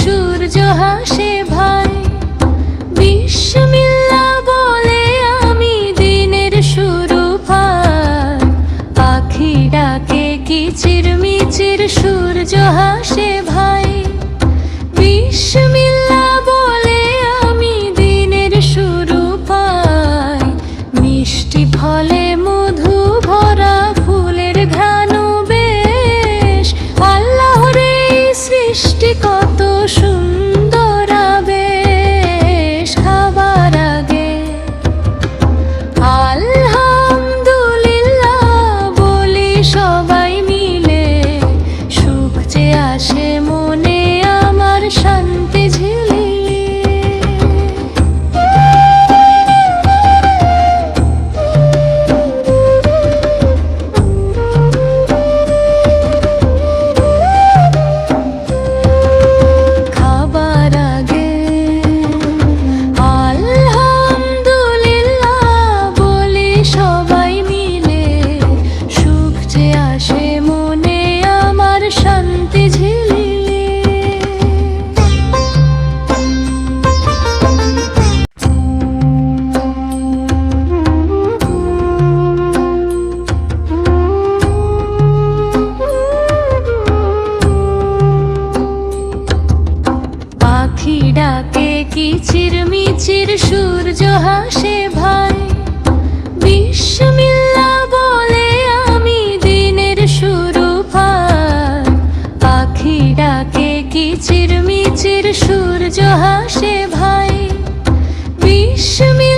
সূর্য হাসে ভাই। বিসমিল্লাহ বলে আমি দিনের শুরু পাই। পাখি ডাকে কিচিরমিচির সূর্য হাসে ভাই। বিসমিল্লাহ বলে আমি দিনের শুরু পাই। মিষ্টি ফলে মধু ভরা ফুলের ঘ্রাণু বেশ। আল্লাহর এই সৃষ্টি কত সুন্দর আবেশ। খাবার আগে আলহামদুলিল্লাহ বলি সবাই মিলে। সুখ যে আসে মনে আমার শান্তি ঝিলিয়ে। খাবার আগে আলহামদুলিল্লাহ বলি সবাই মিলে। সুখ যে আসে মনে আমার শান্তি ঝিলিয়ে। পাখি ডাকে কিচিরমিচির সূর্য হাসে ভাই। বিসমিল্লাহ বলে আমি দিনের শুরু পাই। পাখি ডাকে কিচিরমিচির সূর্য হাসে ভাই। বিসমিল্লাহ